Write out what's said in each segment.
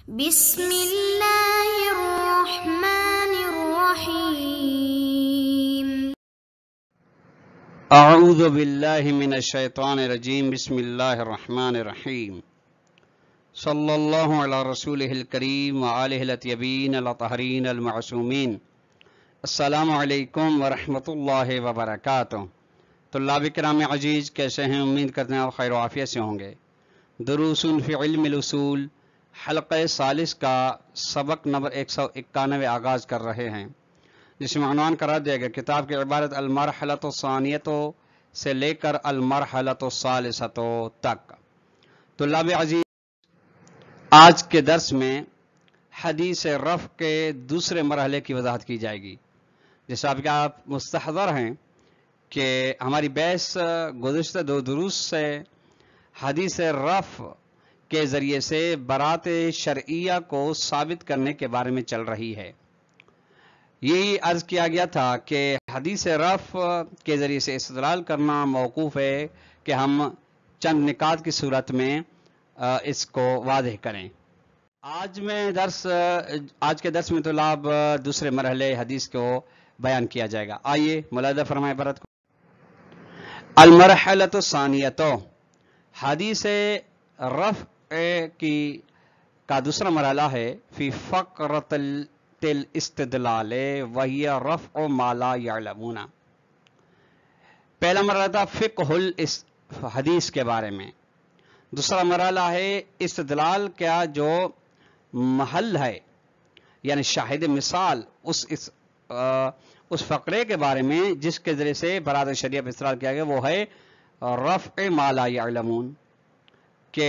بسم اللہ الرحمن الرحیم اعوذ باللہ من الشیطان الرجیم بسم اللہ الرحمن الرحیم صلی اللہ علی رسولہ الکریم وآلہ الاطیبین الاطہرین المعصومین السلام علیکم ورحمۃ اللہ وبرکاتہ۔ طلاب کرام عزیز، کیسے ہیں؟ امید کرتے ہیں آپ خیر و عافیت سے ہوں گے۔ دروس فی علم الاصول حلقہ ثالث کا سبق نمبر 191 آغاز کر رہے ہیں، جس میں عنوان قرار دیا گیا کتاب کی عبارت المرحلۃ الثانیۃ سے لے کر المرحلۃ الثالثۃ تک۔ طلاب عزیز، آج کے درس میں حدیث رفع کے دوسرے مرحلے کی وضاحت کی جائے گی۔ جیسا کہ آپ مستحضر ہیں کہ ہماری بحث گزشتہ دو دروس سے حدیث رفع کے ذریعے سے برات شرعیہ کو ثابت کرنے کے بارے میں چل رہی ہے۔ یہی عرض کیا گیا تھا کہ حدیث رفع کے ذریعے سے استدلال کرنا موقوف ہے کہ ہم چند نکات کی صورت میں اس کو واضح کریں۔ آج کے درس میں طلاب دوسرے مرحلے حدیث کو بیان کیا جائے گا۔ آئیے ملاحظہ فرمائیں عبارت کو۔ المرحلۃ الثانیۃ، حدیث رفع کا دوسرا مرحلہ ہے فی فقرۃ الاستدلال وہی رفع ما لا یعلمون۔ پہلا مرحلہ تھا فقہ الحدیث کے بارے میں، دوسرا مرحلہ ہے استدلال کا جو محل ہے، یعنی شاہد مثال اس فقرے کے بارے میں جس کے ذریعے سے برات شریعہ پر استدلال کیا گیا، وہ ہے رفع ما لا یعلمون، کہ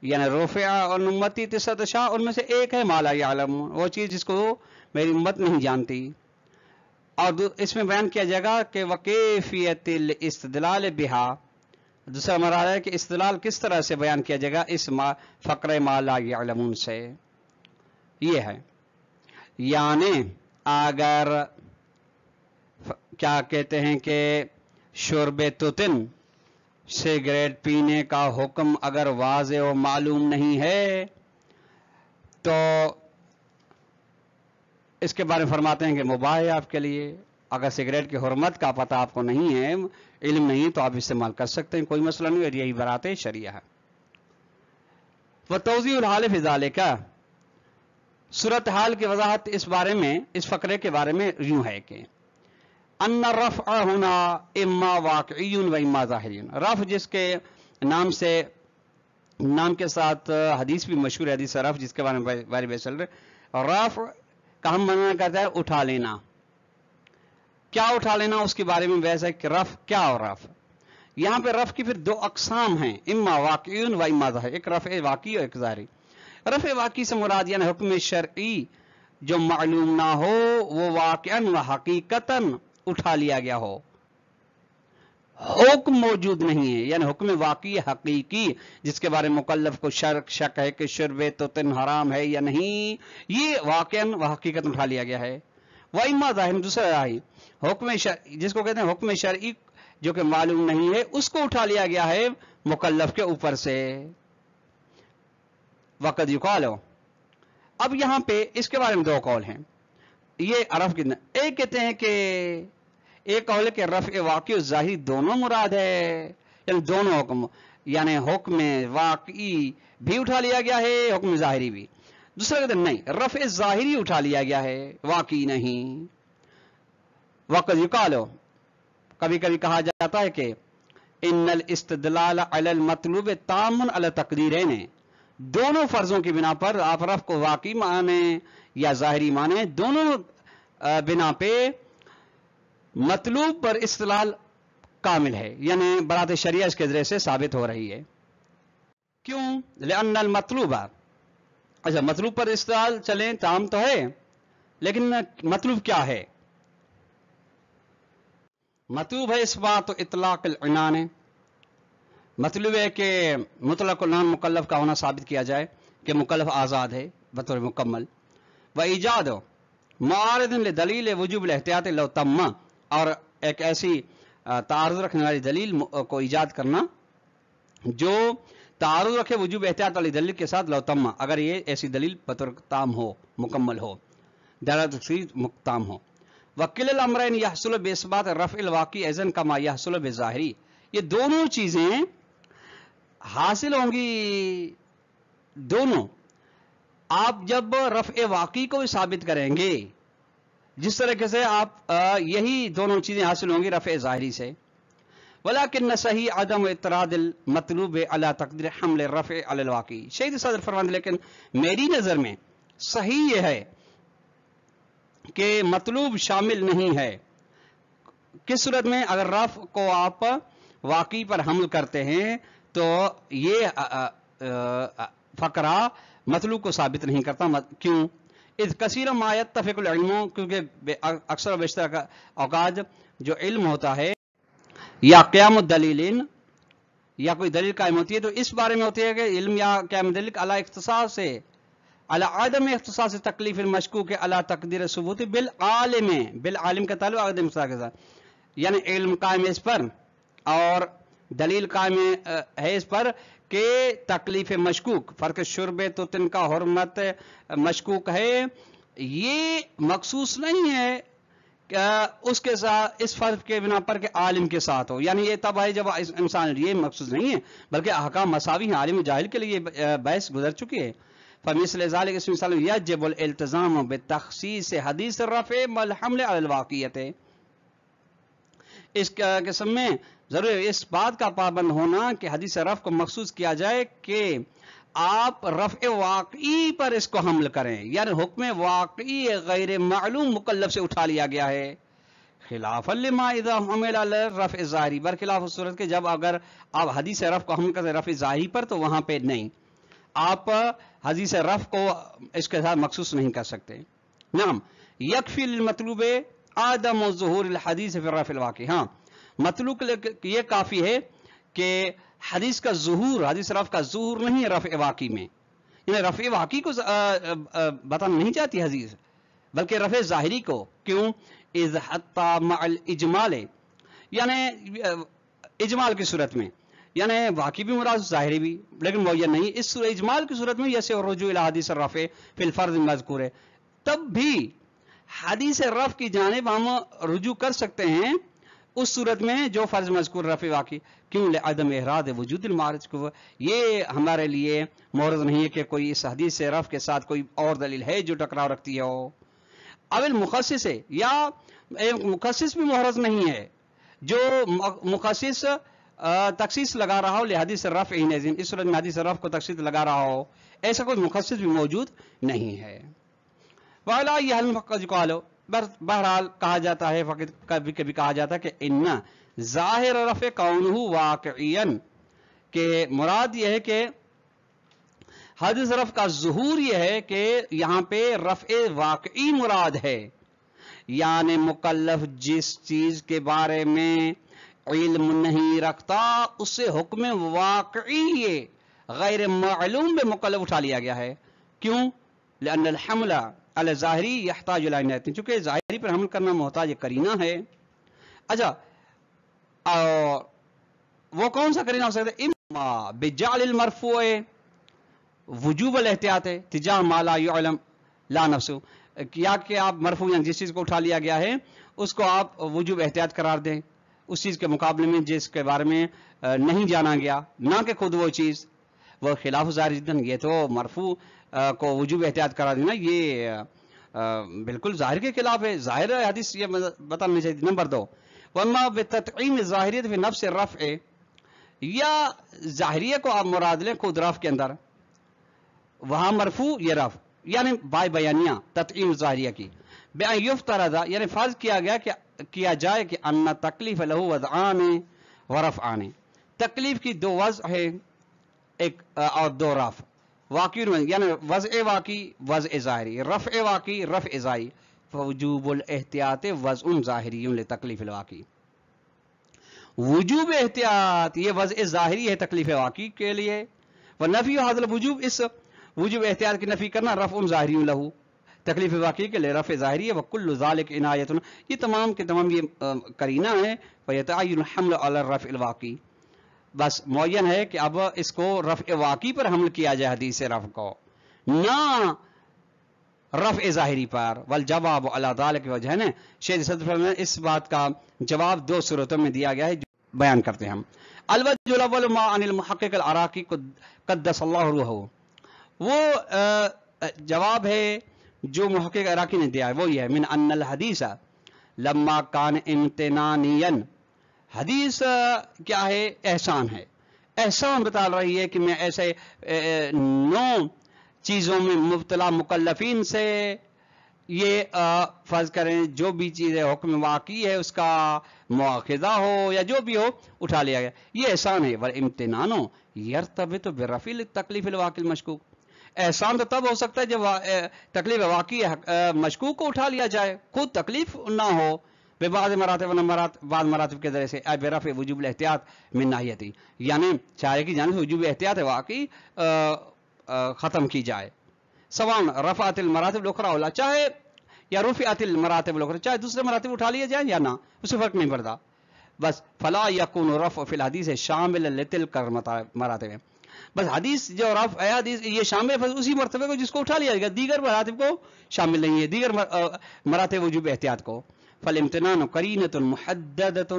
یعنی رفع امتی تسعۃ اشیاء، ان میں سے ایک ہے ما لا یعلمون، وہ چیز جس کو میری امت نہیں جانتی۔ اور اس میں بیان کیا جائے گا کہ وکیفیت الاستدلال بہا، دوسرا مرحلہ ہے کہ استدلال کس طرح سے بیان کیا جائے گا اس فقرہ ما لا یعلمون سے۔ یہ ہے یعنی اگر کیا کہتے ہیں کہ شرب توتن، سگریٹ پینے کا حکم اگر واضح و معلوم نہیں ہے تو اس کے بارے میں فرماتے ہیں کہ مباح ہے آپ کے لیے۔ اگر سگریٹ کی حرمت کا پتہ آپ کو نہیں ہے، علم نہیں، تو آپ استعمال کر سکتے ہیں، کوئی مسئلہ نہیں، اور یہی برات شریعہ ہے۔ وتوضیح الحال فی ذالک، صورتحال کی وضاحت اس بارے میں، اس فقرے کے بارے میں یوں ہے کہ ان الرفع ہنا اما واقعی و اما ظاہری۔ رفع جس کے نام کے ساتھ حدیث بھی مشہور ہے، حدیث رفع، جس کے بارے میں بحث چل رہے، رفع کا ہم معنی کرتا ہے اٹھا لینا۔ کیا اٹھا لینا، اس کے بارے میں بحث ہے کہ رفع کیا اور رفع۔ یہاں پہ رفع کی پھر دو اقسام ہیں، اما واقعی و اما ظاہری، ایک رفع واقعی اور ایک ظاہری۔ رفع واقعی سے مراد یعنی حکم شرعی جو معلوم نہ ہو، وہ واقعاً و حقیقتاً اٹھا لیا گیا ہو، حکم موجود نہیں ہے، یعنی حکم واقعی حقیقی جس کے بارے میں مکلف کو شک ہے کہ شرب توتن حرام ہے یا نہیں، یہ واقعاً و حقیقت اٹھا لیا گیا ہے۔ وہ اما ظاہر، دوسرا ہے حکم شرعی، جس کو کہتے ہیں حکم شرعی جو کہ معلوم نہیں ہے، اس کو اٹھا لیا گیا ہے مکلف کے اوپر سے۔ وقد یقالو، اب یہاں پہ اس کے بارے میں دو قول ہیں، یہ عرف کی، ایک کہتے ہیں کہ ایک قول ہے کہ رفع واقعی و ظاہری دونوں مراد ہے، یعنی دونوں حکم، یعنی حکم واقعی بھی اٹھا لیا گیا ہے، حکم ظاہری بھی۔ دوسرا کہتے ہیں نہیں، رفع ظاہری اٹھا لیا گیا ہے، واقعی نہیں۔ وقد یقالو، کبھی کبھی کہا جاتا ہے کہ ان الاستدلال علی المطلوب تام علی تقدیرین، دونوں فرضوں کی بنا پر آپ رفع کو واقعی مانیں یا ظاہری مانیں، دونوں بنا پہ مطلوب پر استدلال کامل ہے، یعنی برات شریعہ اس کے ذریعے سے ثابت ہو رہی ہے۔ کیوں؟ لأن المطلوب، اچھا مطلوب پر استدلال چلیں تام تو ہے، لیکن مطلوب کیا ہے؟ مطلوب ہے اثبات اطلاق العنان، مطلب ہے کہ مطلق العنان مکلف کا ہونا ثابت کیا جائے کہ مکلف آزاد ہے بطور مکمل۔ و ایجاد معارض لدلیل وجوب الاحتیاط لو تم، اور ایک ایسی تعارض رکھنے والی دلیل کو ایجاد کرنا جو تعارض رکھے وجوب احتیاط والی دلیل کے ساتھ لو تم، اگر یہ ایسی دلیل بطور تام ہو، مکمل ہو، دلالت تام ہو. وکل الامرین یحصل باثبات رفع الواقع اذن کما یحصل بظاہری، یہ دونوں چیزیں حاصل ہوں گی. دونوں آپ جب رفع واقعی کو بھی ثابت کریں گے، جس طریقے سے آپ یہی دونوں چیزیں حاصل ہوں گی رفع ظاہری سے. ولیکن صحیح عدم اعتراض المطلوب علی تقدیر حمل رفع علی الواقعی. شہید صدر فرماتے لیکن میری نظر میں صحیح یہ ہے کہ مطلوب شامل نہیں ہے. کس صورت میں؟ اگر رفع کو آپ واقعی پر حمل کرتے ہیں تو یہ فقرہ مطلوب کو ثابت نہیں کرتا. کیوں؟ اذ کثیر ما یتفق العلم، کیونکہ اکثر و بیشتر اوقات جو علم ہوتا ہے یا قیام الدلیل یا کوئی دلیل قائم ہوتی ہے تو اس بارے میں ہوتی ہے کہ علم یا قیام دلیل علی اختصاص سے علی عدم اختصاص تکلیف المشکوک علی تقدیر ثبوت بالعالم، بالعالم کا تعلق عدم اختصاص کے ساتھ، یعنی علم قائم ہے اس پر اور دلیل قائم ہے اس پر کہ تکلیف مشکوک، فرق شرب تو تن کا حرمت مشکوک ہے، یہ مخصوص نہیں ہے اس کے ساتھ اس فرق کے بنا پر کہ عالم کے ساتھ ہو. یعنی یہ تب ہے جب انسان، یہ مخصوص نہیں ہے بلکہ احکام مساوی ہیں. عالم و جاہل کے لیے بحث گزر چکی ہے. فمثل ذلك اس مثال میں یجب الالتزام بتخصیص حدیث الرفع والحمل علی الواقعیت. اس قسم میں ضرور اس بات کا پابند ہونا کہ حدیث رفع کو مخصوص کیا جائے کہ آپ رفع واقعی پر اس کو حمل کریں، یعنی حکم واقعی غیر معلوم مکلف سے اٹھا لیا گیا ہے. خلاف لما اذا حمل علی رفع ظاہری، برخلاف اس صورت کے جب اگر آپ حدیث رفع کو حمل کرتے رفع ظاہری پر تو وہاں پہ نہیں، آپ حدیث رفع کو اس کے ساتھ مخصوص نہیں کر سکتے. نعم یکفی المطلوب عدم ظہور الحدیث فی الرفع الواقعی. ہاں مطلوب یہ کافی ہے کہ حدیث کا ظہور، حدیث رفع کا ظہور نہیں ہے رفع واقعی میں، یعنی رفع واقعی کو بتانا نہیں چاہتی حدیث بلکہ رفع ظاہری کو. کیوں؟ اذ حتی مع الاجمال، یعنی اجمال کی صورت میں، یعنی واقعی بھی مراد ظاہری بھی، لیکن وہ یہ نہیں. اس اجمال کی صورت میں یسع الرجوع الی حدیث الرفع فی الفرض المذکور، تب بھی حدیث رفع کی جانب ہم رجوع کر سکتے ہیں اس صورت میں جو فرض مذکور رفع واقعی. کیوں؟ لعدم احراز وجود المعارض کو، یہ ہمارے لیے معرض نہیں ہے کہ کوئی اس حدیث سے رفع کے ساتھ کوئی اور دلیل ہے جو ٹکراؤ رکھتی ہو. اول مخصص ہے، یا مخصص بھی محرز نہیں ہے جو مخصص تخصیص لگا رہا ہو لحدیث رفع ہی نظیم، اس صورت میں حدیث رفع کو تخصیص لگا رہا ہو، ایسا کوئی مخصص بھی موجود نہیں ہے. وعلا یہ حل فقط قالو، بہرحال کہا جاتا ہے، فقط کبھی کبھی کہا جاتا ہے کہ ان ظاہر رفع کونہ واقعیا، کہ مراد یہ ہے کہ حدیث رفع کا ظہور یہ ہے کہ یہاں پہ رفع واقعی مراد ہے، یعنی مکلف جس چیز کے بارے میں علم نہیں رکھتا اس سے حکم واقعی غیر معلوم بے مکلف اٹھا لیا گیا ہے. کیوں؟ لأن الحمل علی ظاہری یحتاج الی عنایت، چونکہ ظاہری پر حمل کرنا محتاج کرینہ ہے. اچھا وہ کون سا کرینہ ہو سکتا ہے؟ اما بجعل المرفوع وجوب الاحتیاط ہے تجاہ ما لا یعلم لا نفسه، کیا کہ آپ مرفوع یعنی جس چیز کو اٹھا لیا گیا ہے اس کو آپ وجوب احتیاط قرار دیں اس چیز کے مقابلے میں جس کے بارے میں نہیں جانا گیا، نہ کہ خود وہ چیز. وہ خلاف ظاہر جداً، یہ تو مرفوع کو وجوب احتیاط قرار دینا یہ بالکل ظاہر کے خلاف ہے. ظاہر حدیث یہ بتانا چاہیے. نمبر 2 وما بتطعیم الظاہریت فی نفس الرفع، یا ظاہریہ کو آپ مراد لیں خود رفع کے اندر، وہاں مرفوع یہ رفع، یعنی بائے بیانیہ تطعیم ظاہریہ کی بأن یفترض، یعنی فرض کیا گیا کہ کیا جائے کہ ان تکلیف لہو وضعان و رفعان، تکلیف کی دو وضع ہے ایک اور دو رفع، واقعی یعنی وضع واقعی وضع ظاہری، رفع واقعی رفع ظاہری. فوجوب الاحتیاط وضع ظاہری لتکلیف الواقعی، وجوب احتیاط یہ وضع ظاہری ہے تکلیف واقعی کے لیے. ونفی هذا الوجوب، اس وجوب احتیاط کی نفی کرنا رفع ظاہری لہو تکلیف واقعی کے لیے رفع ظاہری ہے. وکل ذالک عنایت، یہ تمام کے تمام یہ کرینہ ہے. فیتعین الحمل علی الرفع الواقعی، بس معین ہے کہ اب اس کو رفع واقعی پر حمل کیا جائے حدیث رفع کو، نہ رفع ظاہری پر. والجواب علی ذلک کی وجہ ہے نا شیخ صدر میں اس بات کا جواب دو صورتوں میں دیا گیا ہے جو بیان کرتے ہیں ہم. الوجہ الاول ما عن المحقق العراقی قدس اللہ روحہ، وہ جواب ہے جو محقق عراقی نے دیا ہے، وہ یہ ہے من ان الحدیث لما کان امتنانیا، حدیث کیا ہے؟ احسان ہے. احسان بتا رہی ہے کہ میں ایسے 9 چیزوں میں مبتلا مکلفین سے یہ فرض کریں جو بھی چیزیں حکم واقعی ہے اس کا مواخذہ ہو یا جو بھی ہو اٹھا لیا گیا، یہ احسان ہے. والامتنان یرتبط برفع التکلیف الواقع المشکوک، احسان تو تب ہو سکتا ہے جب تکلیف واقعی مشکوک کو اٹھا لیا جائے، خود تکلیف نہ ہو. بعض مراتب کے ذریعے سے برفع وجوب الاحتیاط من ناحیتی، یعنی چارے کی جانب سے وجوب احتیاط واقعی ختم کی جائے. سواء رفعت المراتب الاخرى ولا، چاہے یا رفعت المراتب الاخرى، چاہے دوسرے مراتب اٹھا لیے جائیں یا نہ، اس سے فرق نہیں پڑتا. بس فلا يكون رفع فی الحدیث شامل لتلک مراتب، بس حدیث جو رفع ہے حدیث یہ شامل ہے اسی مرتبے کو جس کو اٹھا لیا جائے گا، دیگر مراتب کو شامل نہیں ہے، دیگر مراتب وجوب احتیاط کو. فالامتنان قرینۃ محددۃ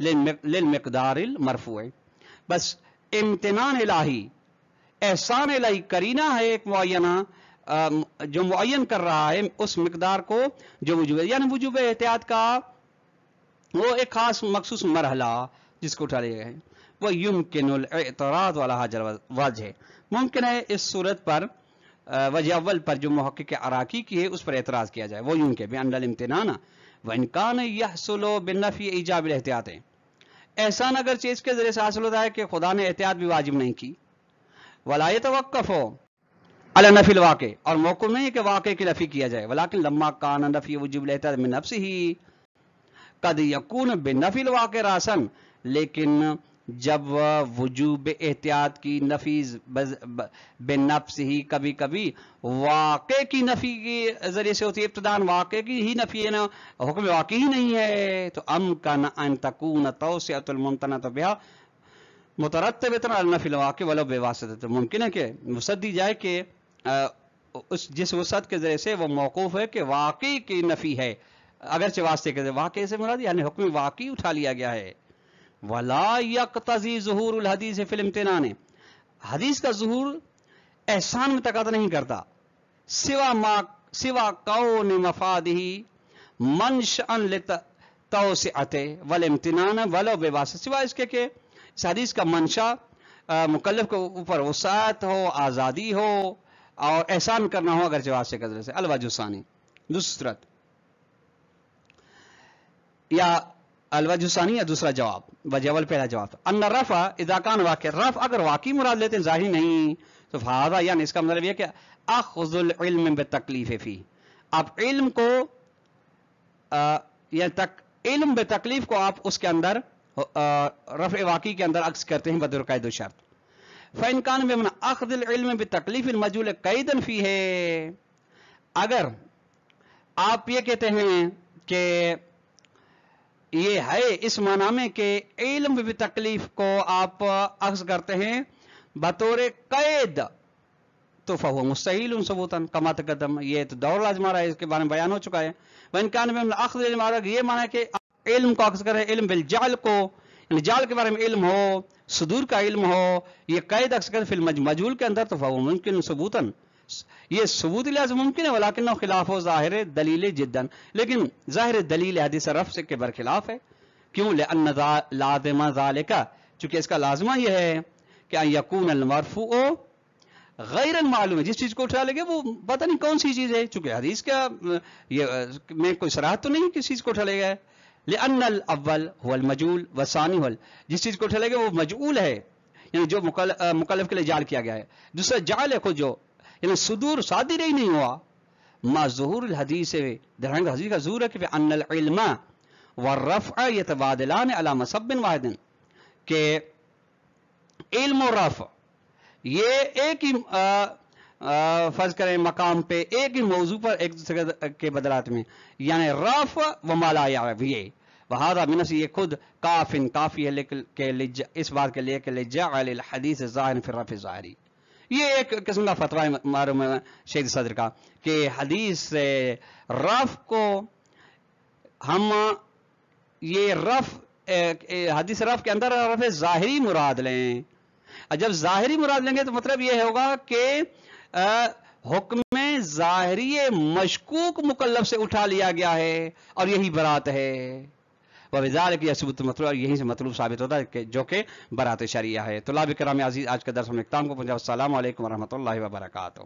للمقدار المرفوع، بس امتنان الہی، احسان الہی قرینہ ہے ایک معینہ جو معین کر رہا ہے اس مقدار کو جو وجوب، یعنی وجوب احتیاط کا وہ ایک خاص مخصوص مرحلہ جس کو اٹھا لیا گیا ہے. وہ یمکن الاعتراض والا وجہ، ممکن ہے اس صورت پر وجہ اول پر جو محقق عراقی کی ہے اس پر اعتراض کیا جائے. وہ یوں کہ بان الامتنان وان کان یحصل بالنفی ایجاب الاحتیاط، احسان اگرچہ اس کے ذریعے سے حاصل ہوتا ہے کہ خدا نے احتیاط بھی واجب نہیں کی. ولا يتوقف علی نفی الواقع، اور موقف نہیں ہے کہ واقع کی نفی کیا جائے. ولکن لما کان نفی وجوب الاحتیاط من نفسه قد یکون بنفی الواقع راسن، لیکن جب وجوب احتیاط کی نفی بنفس ہی کبھی کبھی واقع کی نفی کے ذریعے سے ہوتی ہے، ابتداء واقع کی ہی نفی ہے نا، حکم واقع ہی نہیں ہے، تو امکن ان تکون توسعۃ الممتنع بها مترتبۃ علی نفی الواقع ولو بواسطۃ، ممکن ہے کہ وسعت دی جائے کہ جس وسعت کے ذریعے سے وہ موقوف ہے کہ واقعی کی نفی ہے اگرچہ واسطے کے ذریعے، واقع سے مراد یعنی حکم واقعی اٹھا لیا گیا ہے. ولا یقتضی ظہور الحدیث فی الامتنان، حدیث کا ظہور احسان میں تقاضا نہیں کرتا، سوا کون مفادہ منشأ للتوسعۃ والامتنان ولو بواسطہ، سوا اس کے کہ اس حدیث کا منشا مکلف کے اوپر وسعت ہو، آزادی ہو اور احسان کرنا ہو اگرچہ واسطے کے ذریعے سے. الوجہ الثانی، دوسرت یا الوجہ ثانی یا دوسرا جواب، وجہ اول پہلا جواب ان رفع اذا کان واقع، رفع اگر واقعی مراد لیتے ہیں ظاہری نہیں تو فہذا یعنی اس کا مطلب یہ کہ اخذ العلم بالتکلیف فی، آپ علم کو علم بتکلیف کو آپ اس کے اندر رفع واقعی کے اندر عکس کرتے ہیں بدر قید و شرط. فإن كان بمن اخذ العلم بتکلیف المجهول قیدا فیہ، اگر آپ یہ کہتے ہیں کہ یہ ہے اس معنی میں کہ علم بتکلیف کو آپ اخذ کرتے ہیں بطور قید، تو فہو مستحیل ثبوتا کما تقدم، یہ تو دور لازم رہا ہے، اس کے بارے میں بیان ہو چکا ہے. وإن كان بمن اخذ العلم، یہ معنی ہے کہ علم کو اخذ کریں، علم بالجعل کو، یعنی جعل کے بارے میں علم ہو، صدور کا علم ہو، یہ قید اخذ کریں فی المجهول کے اندر، تو فہو ممکن ثبوتا، یہ ثبوت لحاظ ممکن ہے، ولیکن خلاف ہو ظاہر دلیل جدا، لیکن ظاہر دلیل حدیث رفع سے کے برخلاف ہے. کیوں؟ لأن لازم ذالک، چونکہ اس کا لازمہ یہ ہے کہ ان یکون المرفوع غیر المعلوم، جس چیز کو اٹھا لے گے وہ پتہ نہیں کون سی چیز ہے، چونکہ حدیث کا یہ میں کوئی صراحت تو نہیں کس چیز کو اٹھا لے گا. لأن الاول هو المجهول والثانی هو، جس چیز کو اٹھا لے گا وہ مجعول ہے، یعنی جو مکلف کے لیے جعل کیا گیا ہے. دوسرا جعل ہے خود جو یعنی صدور صادر ہی نہیں ہوا. ما ظہور الحدیث، درہنگ حدیث کا ظہور ہے کہ ان العلم والرفع يتبادلان على مسب واحد، کہ علم و رفع یہ ایک ہی فرض کریں مقام پہ ایک ہی موضوع پر ایک دوسرے کے بدلات میں، یعنی رفع و ما لا يعرف، یہ وہذا منس یہ خود کافن کافی ہے اس بات کے لیے کہ لجعل الحدیث ظاہر فی الرفع ظاہری، یہ ایک قسم کا فتویٰ ہے معلوم شہید صدر کا کہ حدیث رف کو ہم یہ حدیث رف کے اندر رف ظاہری مراد لیں. جب ظاہری مراد لیں گے تو مطلب یہ ہوگا کہ حکم ظاہری مشکوک مکلف سے اٹھا لیا گیا ہے اور یہی برات ہے. وبذالک یثبت مطلوب، یہیں سے مطلوب ثابت ہوتا ہے کہ جو کہ برات شریعہ ہے. طلاب کرام عزیز، آج کا درس ہم اختتام کو پہنچا. السلام علیکم ورحمۃ اللہ وبرکاتہ.